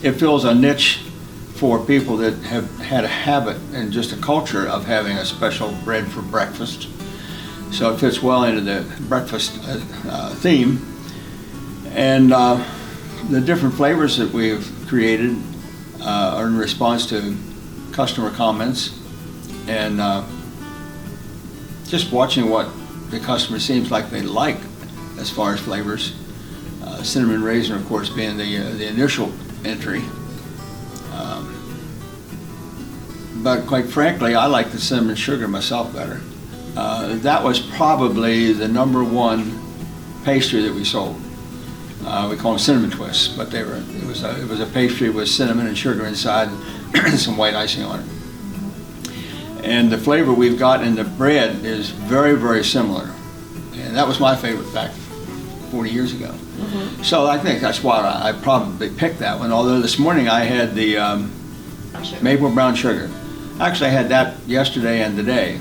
it fills a niche for people that have had a habit and just a culture of having a special bread for breakfast. So it fits well into the breakfast theme. And the different flavors that we've created are in response to customer comments and just watching what the customer seems like they like as far as flavors. Cinnamon raisin, of course, being the initial entry. But quite frankly, I like the cinnamon sugar myself better. That was probably the #1 pastry that we sold. We call them cinnamon twists, but it was a pastry with cinnamon and sugar inside and some white icing on it. And the flavor we've got in the bread is very, very similar. And that was my favorite back 40 years ago. Mm-hmm. So I think that's why I probably picked that one, although this morning I had the maple brown sugar. Actually, I had that yesterday and today,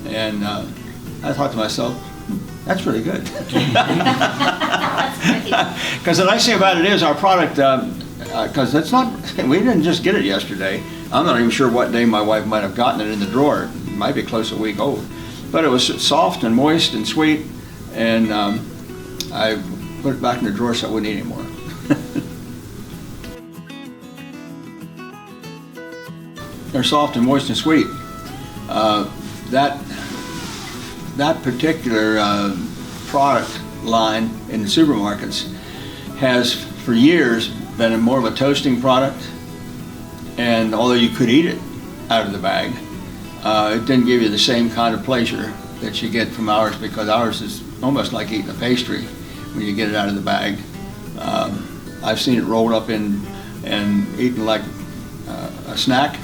and I thought to myself, that's really good. Because the nice thing about it is our product, because it's not, we didn't just get it yesterday. I'm not even sure what day my wife might have gotten it in the drawer. It might be close to a week old. But it was soft and moist and sweet, and I put it back in the drawer so I wouldn't eat anymore. They're soft and moist and sweet. That particular product line in the supermarkets has for years been more of a toasting product, and although you could eat it out of the bag, it didn't give you the same kind of pleasure that you get from ours, because ours is almost like eating a pastry when you get it out of the bag. I've seen it rolled up in and eaten like a snack.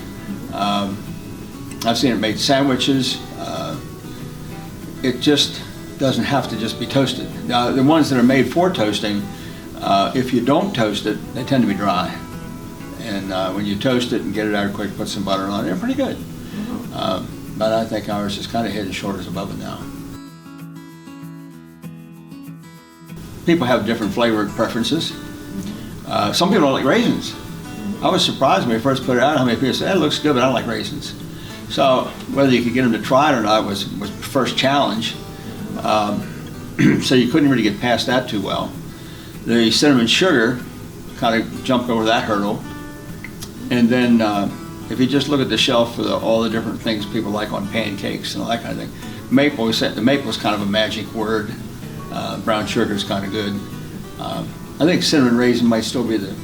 I've seen it made sandwiches. It just doesn't have to just be toasted. Now, the ones that are made for toasting, if you don't toast it, they tend to be dry. And when you toast it and get it out quick, put some butter on it, they're pretty good. But I think ours is kind of head and shoulders above it now. People have different flavor preferences. Some people don't like raisins. I was surprised when we first put it out how many people said, "It looks good, but I don't like raisins." So whether you could get them to try it or not was the first challenge. So you couldn't really get past that too well. The cinnamon sugar kind of jumped over that hurdle. And then if you just look at the shelf for all the different things people like on pancakes and all that kind of thing, maple, the maple is kind of a magic word. Brown sugar is kind of good. I think cinnamon raisin might still be the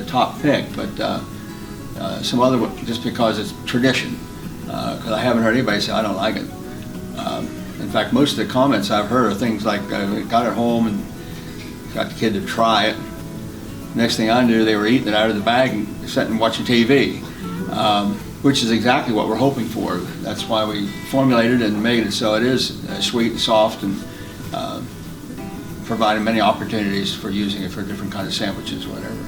top pick, but some other, just because it's tradition. Because I haven't heard anybody say I don't like it. In fact, most of the comments I've heard are things like, got it home and got the kid to try it. Next thing I knew, they were eating it out of the bag and sitting and watching TV, which is exactly what we're hoping for. That's why we formulated and made it so it is sweet and soft, and providing many opportunities for using it for different kinds of sandwiches, whatever.